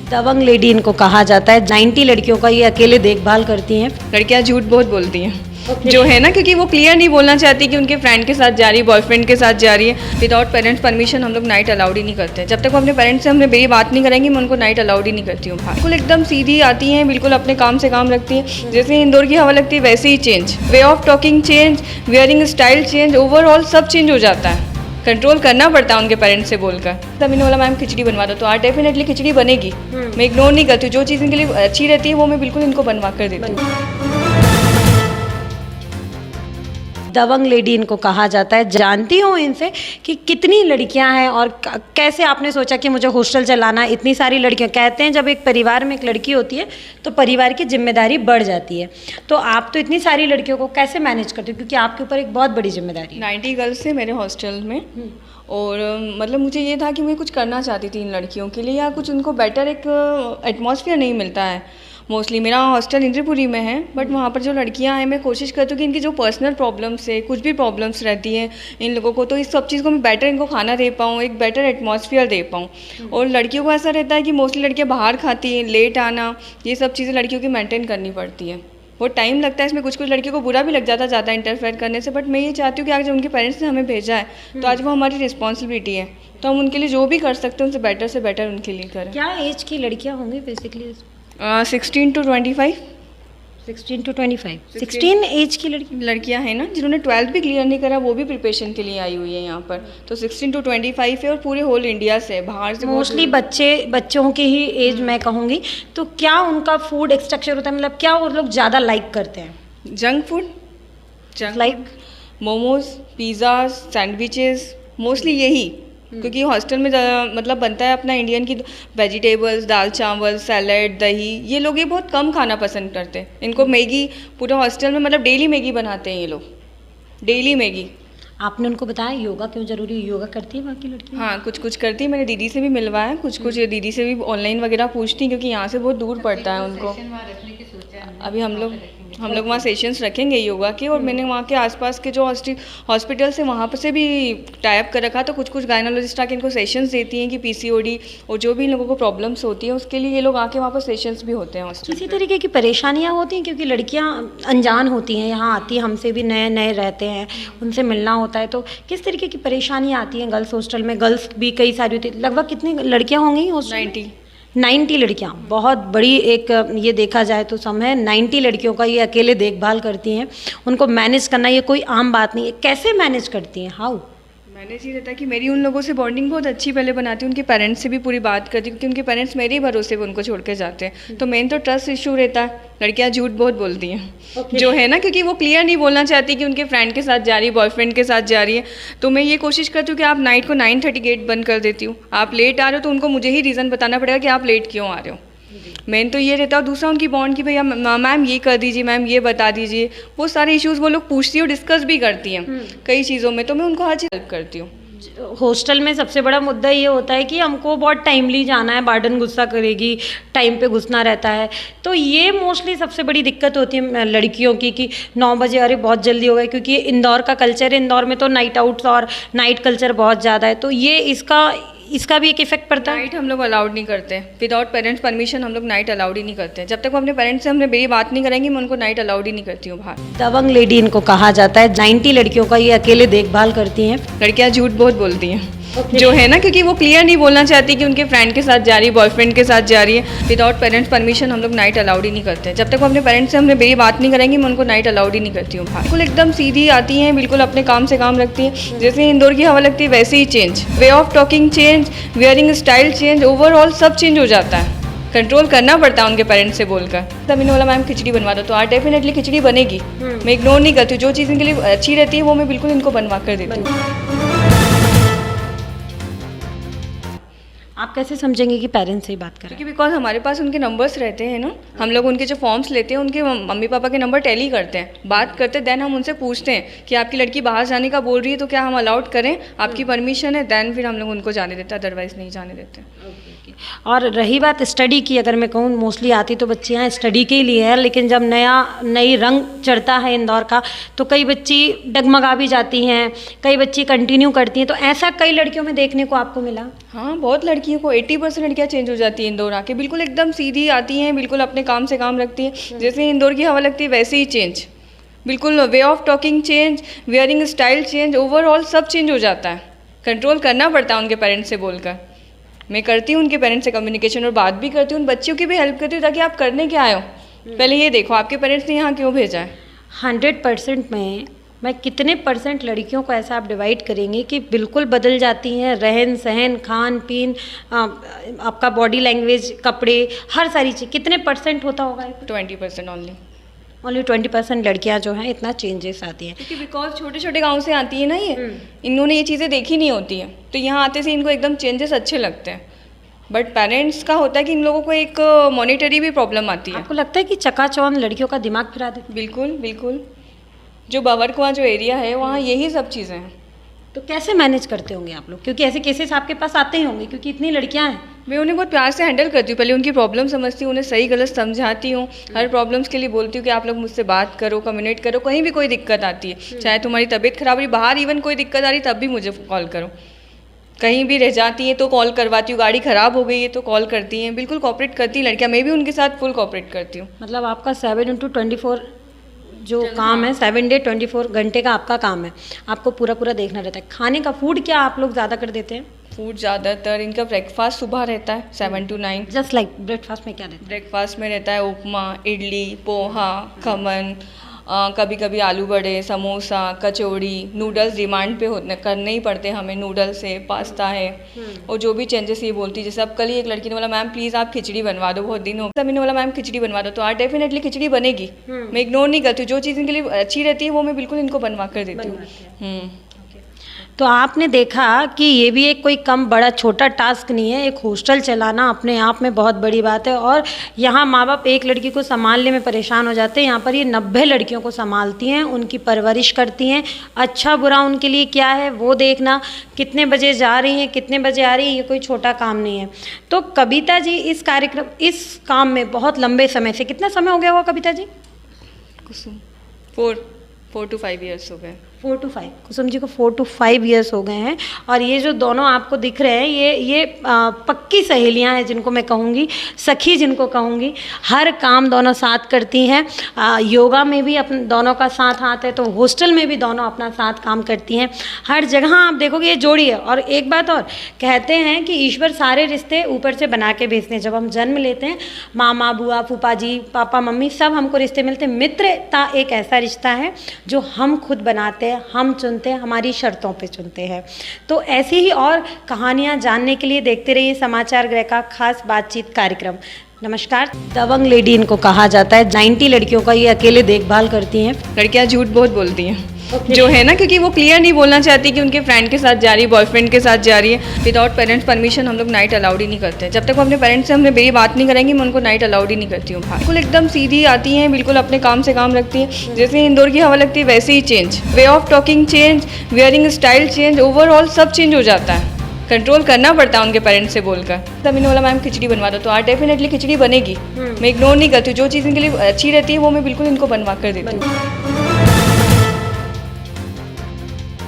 दबंग lady इनको कहा जाता है। 90 लड़कियों का ये अकेले देखभाल करती हैं। लड़कियां झूठ बहुत बोलती हैं जो है ना, क्योंकि वो क्लियर नहीं बोलना चाहती कि उनके फ्रेंड के साथ जा रही है, बॉयफ्रेंड के साथ जा रही है। विदाउट पेरेंट्स परमिशन हम लोग नाइट अलाउड ही नहीं करते। जब तक वो अपने पेरेंट्स से हमने मेरी बात नहीं करेंगी, मैं उनको नाइट अलाउड ही नहीं करती हूँ। बिल्कुल एकदम सीधी आती हैं, बिल्कुल अपने काम से काम रखती हैं। जैसे इंदौर की हवा लगती है वैसे ही change, way of talking change, wearing style change, overall सब चेंज हो जाता है। कंट्रोल करना पड़ता है उनके पेरेंट्स से बोलकर। तब इन्होंने बोला मैम खिचड़ी बनवा दो, तो आज डेफिनेटली खिचड़ी बनेगी। मैं इग्नोर नहीं करती हूँ, जो चीज़ इनके लिए अच्छी रहती है वो मैं बिल्कुल इनको बनवा कर देती हूँ। दबंग लेडी इनको कहा जाता है। जानती हूँ इनसे कि कितनी लड़कियां हैं और कैसे आपने सोचा कि मुझे हॉस्टल चलाना। इतनी सारी लड़कियां, कहते हैं जब एक परिवार में एक लड़की होती है तो परिवार की जिम्मेदारी बढ़ जाती है। तो आप तो इतनी सारी लड़कियों को कैसे मैनेज करते हो, क्योंकि आपके ऊपर एक बहुत बड़ी जिम्मेदारी है। 90 गर्ल्स थे मेरे हॉस्टल में, और मतलब मुझे ये था कि मैं कुछ करना चाहती थी इन लड़कियों के लिए, या कुछ उनको बेटर एक एटमॉस्फेयर नहीं मिलता है। मोस्टली मेरा हॉस्टल इंद्रपुरी में है, बट वहाँ पर जो लड़कियाँ हैं मैं कोशिश करती हूँ कि इनकी जो पर्सनल प्रॉब्लम्स है, कुछ भी प्रॉब्लम्स रहती हैं इन लोगों को, तो इस सब चीज़ को मैं बेटर इनको खाना दे पाऊँ, एक बेटर एटमॉस्फेयर दे पाऊँ। और लड़कियों को ऐसा रहता है कि मोस्टली लड़कियाँ बाहर खाती हैं, लेट आना, ये सब चीज़ें लड़कियों की मेंटेन करनी पड़ती है। वो टाइम लगता है इसमें, कुछ कुछ लड़कियों को बुरा भी लग जाता है ज़्यादा इंटरफेयर करने से। बट मैं ये चाहती हूँ कि आज जब उनके पेरेंट्स ने हमें भेजा है तो आज वो हमारी रिस्पॉन्सिबिलिटी है, तो हम उनके लिए जो भी कर सकते हैं उनसे बेटर उनके लिए करें। क्या एज की लड़कियां होंगी बेसिकली? 16 to 25। 16 to 25। 16 एज की लड़कियां हैं ना, जिन्होंने 12th भी क्लियर नहीं करा, वो भी प्रिपरेशन के लिए आई हुई है यहाँ पर। तो 16 to 25 है, और पूरे होल इंडिया से, बाहर से मोस्टली बच्चों की ही एज मैं कहूँगी। तो क्या उनका फूड स्ट्रक्चर होता है, मतलब क्या वो लोग ज़्यादा लाइक करते हैं? Junk food, like momos, pizza, sandwiches, mostly यही। क्योंकि हॉस्टल में मतलब बनता है अपना इंडियन की वेजिटेबल्स, दाल चावल, सैलड, दही, ये लोग ये बहुत कम खाना पसंद करते हैं। इनको मैगी, पूरे हॉस्टल में मतलब डेली मैगी बनाते हैं ये लोग, डेली मैगी। आपने उनको बताया योगा क्यों जरूरी है? योगा करती है बाकी लड़कियाँ? हाँ, कुछ कुछ करती है। मैंने दीदी से भी मिलवाया, कुछ कुछ दीदी से भी ऑनलाइन वगैरह पूछती हैं, क्योंकि यहाँ से बहुत दूर पड़ता है उनको। अभी हम लोग वहाँ सेशंस रखेंगे योगा के, और मैंने वहाँ के आसपास के जो हॉस्पिटल्स है वहाँ पर से भी टाइप कर रखा। तो कुछ कुछ गायनोलॉजिस्ट आके इनको सेशंस देती हैं कि पीसीओडी और जो भी इन लोगों को प्रॉब्लम्स होती हैं उसके लिए ये लोग आके वहाँ पर सेशंस भी होते हैं हॉस्टल। किसी तरीके की परेशानियाँ होती हैं, क्योंकि लड़कियाँ अनजान होती हैं, यहाँ आती हैं, हमसे भी नए नए रहते हैं, उनसे मिलना होता है। तो किस तरीके की परेशानियाँ आती हैं गर्ल्स हॉस्टल में? गर्ल्स भी कई सारी होती है। लगभग कितनी लड़कियाँ होंगी हॉस्टल? 90 लड़कियाँ, बहुत बड़ी एक ये देखा जाए तो सम है। 90 लड़कियों का ये अकेले देखभाल करती हैं। उनको मैनेज करना ये कोई आम बात नहीं है। कैसे मैनेज करती हैं? हाउ मैंने ये रहता है कि मेरी उन लोगों से बॉन्डिंग बहुत अच्छी पहले बनाती हूँ। उनके पेरेंट्स से भी पूरी बात करती हूँ, क्योंकि उनके पेरेंट्स मेरे ही भरोसे पे उनको छोड़ के जाते हैं। तो मेन तो ट्रस्ट इशू रहता है। लड़कियाँ झूठ बहुत बोलती हैं जो है ना, क्योंकि वो क्लियर नहीं बोलना चाहती कि उनके फ्रेंड के साथ जा रही है, बॉयफ्रेंड के साथ जा रही है। तो मैं ये कोशिश करती हूँ कि आप नाइट को 9:30 गेट बंद कर देती हूँ। आप लेट आ रहे हो तो उनको मुझे ही रीज़न बताना पड़ेगा कि आप लेट क्यों आ रहे हो। मेन तो ये रहता है। दूसरा उनकी बॉन्ड कि भैया मैम ये कर दीजिए, मैम ये बता दीजिए, वो सारे इश्यूज़ वो लोग पूछती हैं और डिस्कस भी करती हैं कई चीज़ों में। तो मैं उनको हर चीज़ हेल्प करती हूँ। हॉस्टल में सबसे बड़ा मुद्दा ये होता है कि हमको बहुत टाइमली जाना है, वार्डन गुस्सा करेगी, टाइम पे घुसना रहता है। तो ये मोस्टली सबसे बड़ी दिक्कत होती है लड़कियों की कि 9 बजे अरे बहुत जल्दी हो गए, क्योंकि इंदौर का कल्चर है। इंदौर में तो नाइट आउट्स और नाइट कल्चर बहुत ज़्यादा है। तो ये इसका भी एक इफेक्ट पड़ता है। नाइट हम लोग अलाउड नहीं करते, विदाउट पेरेंट्स परमिशन हम लोग नाइट अलाउड ही नहीं करते। जब तक वो अपने पेरेंट्स से हमने मेरी बात नहीं करेंगी, मैं उनको नाइट अलाउड ही नहीं करती हूँ बाहर। दबंग लेडी इनको कहा जाता है। 90 लड़कियों का ये अकेले देखभाल करती हैं। लड़कियाँ झूठ बहुत बोलती हैं जो है ना, क्योंकि वो क्लियर नहीं बोलना चाहती कि उनके फ्रेंड के साथ जा रही है, बॉयफ्रेंड के साथ जा रही है। विदाउट पेरेंट्स परमिशन हम लोग नाइट अलाउड ही नहीं करते। जब तक वो अपने पेरेंट्स से हमने मेरी बात नहीं करेंगी, मैं उनको नाइट अलाउड ही नहीं करती हूँ बाहर। बिल्कुल एकदम सीधी आती हैं, बिल्कुल अपने काम से काम रखती हैं। जैसे इंदौर की हवा लगती है वैसे ही change, way of talking change, wearing style change, overall सब चेंज हो जाता है। कंट्रोल करना पड़ता है उनके पेरेंट्स से बोलकर। तब इन्होंने बोला मैम खिचड़ी बनवा दो, तो आज डेफिनेटली खिचड़ी बनेगी। मैं इग्नोर नहीं करती हूँ, जो चीज़ इनके लिए अच्छी रहती है वो मैं बिल्कुल इनको बनवा कर देती हूँ। आप कैसे समझेंगे कि पेरेंट्स से ही बात करें? क्योंकि बिकॉज हमारे पास उनके नंबर्स रहते हैं ना, हम लोग उनके जो फॉर्म्स लेते हैं उनके मम्मी पापा के नंबर टैली करते हैं, बात करते हैं। देन हम उनसे पूछते हैं कि आपकी लड़की बाहर जाने का बोल रही है तो क्या हम अलाउड करें, आपकी परमिशन है। देन फिर हम लोग उनको जाने देते हैं, अदरवाइज नहीं जाने देते। और रही बात स्टडी की, अगर मैं कहूँ मोस्टली आती तो बच्चियाँ स्टडी के लिए है, लेकिन जब नई रंग चढ़ता है इंदौर का तो कई बच्ची डगमगा भी जाती हैं, कई बच्ची कंटिन्यू करती हैं। तो ऐसा कई लड़कियों में देखने को आपको मिला? हाँ, बहुत लड़कियों को 80% लड़कियाँ चेंज हो जाती हैं इंदौर आके, बिल्कुल एकदम सीधी आती हैं, बिल्कुल अपने काम से काम रखती हैं। जैसे इंदौर की हवा लगती है वैसे ही चेंज, बिल्कुल वे of talking change, wearing style change, overall सब चेंज हो जाता है। कंट्रोल करना पड़ता है उनके पेरेंट्स से बोलकर। मैं करती हूँ उनके पेरेंट्स से कम्युनिकेशन और बात भी करती हूँ, उन बच्चियों की भी हेल्प करती हूँ ताकि आप करने क्या आए हो, पहले ये देखो आपके पेरेंट्स ने यहाँ क्यों भेजा है। 100% में मैं कितने % लड़कियों को ऐसा आप डिवाइड करेंगे कि बिल्कुल बदल जाती हैं, रहन सहन, खान पीन, आपका बॉडी लैंग्वेज, कपड़े, हर सारी चीज़, कितने % होता होगा? 20% ओनली 20% लड़कियां जो हैं इतना चेंजेस आती हैं, क्योंकि बिकॉज छोटे छोटे गांव से आती है ना ये, इन्होंने ये चीज़ें देखी नहीं होती हैं, तो यहाँ आते से इनको एकदम चेंजेस अच्छे लगते हैं। बट पेरेंट्स का होता है कि इन लोगों को एक मॉनिटरी भी प्रॉब्लम आती है। आपको लगता है कि चकाचौंध लड़कियों का दिमाग फिरा दे? बिल्कुल बिल्कुल, जो बावरकुआं जो एरिया है वहाँ यही सब चीज़ें हैं। तो कैसे मैनेज करते होंगे आप लोग, क्योंकि ऐसे केसेस आपके पास आते ही होंगे क्योंकि इतनी लड़कियां हैं? मैं उन्हें बहुत प्यार से हैंडल करती हूँ, पहले उनकी प्रॉब्लम समझती हूँ, उन्हें सही गलत समझाती हूँ, हर प्रॉब्लम्स के लिए बोलती हूँ कि आप लोग मुझसे बात करो, कम्युनिकेट करो, कहीं भी कोई दिक्कत आती है, चाहे तुम्हारी तबीयत खराब रही, बाहर इवन कोई दिक्कत आ रही तब भी मुझे कॉल करो, कहीं भी रह जाती हैं तो कॉल करवाती हूँ, गाड़ी ख़राब हो गई है तो कॉल करती हैं, बिल्कुल कॉपरेट करती हैं लड़कियाँ, मैं भी उनके साथ फुल कॉपरेट करती हूँ। मतलब आपका 7x24 जो काम है, 7 डे 24 घंटे का आपका काम है, आपको पूरा पूरा देखना रहता है। खाने का फूड क्या आप लोग ज़्यादा कर देते हैं? फूड ज़्यादातर इनका ब्रेकफास्ट सुबह रहता है 7 to 9। जस्ट लाइक ब्रेकफास्ट में क्या देते हैं? ब्रेकफास्ट में रहता है उपमा, इडली, पोहा, खमन, कभी कभी आलू बड़े, समोसा, कचौड़ी, नूडल्स डिमांड पे होते करने ही पड़ते हैं हमें, नूडल्स है, पास्ता है, और जो भी चेंजेस ये बोलती है, जैसे अब कल ही एक लड़की ने बोला मैम प्लीज़ आप खिचड़ी बनवा दो, बहुत दिन हो गए, मैंने बोला मैम खिचड़ी बनवा दो, तो आज डेफिनेटली खिचड़ी बनेगी। मैं इग्नोर नहीं करती हूँ, जो चीज़ इनके लिए अच्छी रहती है वो मैं बिल्कुल इनको बनवा कर देती हूँ। तो आपने देखा कि ये भी एक कोई कम बड़ा छोटा टास्क नहीं है, एक हॉस्टल चलाना अपने आप में बहुत बड़ी बात है, और यहाँ माँ बाप एक लड़की को संभालने में परेशान हो जाते हैं, यहाँ पर ये 90 लड़कियों को संभालती हैं, उनकी परवरिश करती हैं, अच्छा बुरा उनके लिए क्या है वो देखना, कितने बजे जा रही हैं, कितने बजे आ रही हैं, ये कोई छोटा काम नहीं है। तो कविता जी इस काम में बहुत लंबे समय से, कितना समय हो गया होगा कविता जी? कुसुम 4 to 5 years हो गए। 4 to 5, कुसुम जी को 4 to 5 years हो गए हैं, और ये जो दोनों आपको दिख रहे हैं ये पक्की सहेलियां हैं, जिनको मैं कहूँगी सखी, जिनको कहूँगी, हर काम दोनों साथ करती हैं। योगा में भी अपने दोनों का साथ हाथ है, तो हॉस्टल में भी दोनों अपना साथ काम करती हैं, हर जगह आप देखोगे ये जोड़ी है। और एक बात और, कहते हैं कि ईश्वर सारे रिश्ते ऊपर से बना के भेजते हैं। जब हम जन्म लेते हैं, मामा बुआ फूफा जी पापा मम्मी सब हमको रिश्ते मिलते हैं। मित्रता एक ऐसा रिश्ता है जो हम खुद बनाते हैं, हम चुनते हैं, हमारी शर्तों पे चुनते हैं। तो ऐसी ही और कहानियां जानने के लिए देखते रहिए समाचार गृह का खास बातचीत कार्यक्रम। नमस्कार। दबंग लेडी इनको कहा जाता है, 90 लड़कियों का ये अकेले देखभाल करती हैं। लड़कियाँ झूठ बहुत बोलती हैं जो है ना, क्योंकि वो क्लियर नहीं बोलना चाहती कि उनके फ्रेंड के साथ जा रही है, बॉयफ्रेंड के साथ जा रही है। विदाउट पेरेंट्स परमिशन हम लोग नाइट अलाउड ही नहीं करते। जब तक वो अपने पेरेंट्स से हमने मेरी बात नहीं करेंगी, मैं उनको नाइट अलाउड ही नहीं करती हूँ बाहर। बिल्कुल एकदम सीधी आती हैं, बिल्कुल अपने काम से काम रखती हैं, जैसे इंदौर की हवा लगती है वैसे ही change, way of talking change, wearing style change, overall सब चेंज हो जाता है। कंट्रोल करना पड़ता है उनके पेरेंट्स से बोलकर। तब मैंने बोला मैम खिचड़ी बनवा दो, तो आज डेफिनेटली खिचड़ी बनेगी। मैं इग्नोर नहीं करती हूँ, जो चीज़ इनके लिए अच्छी रहती है वो मैं बिल्कुल इनको बनवा कर देती हूँ।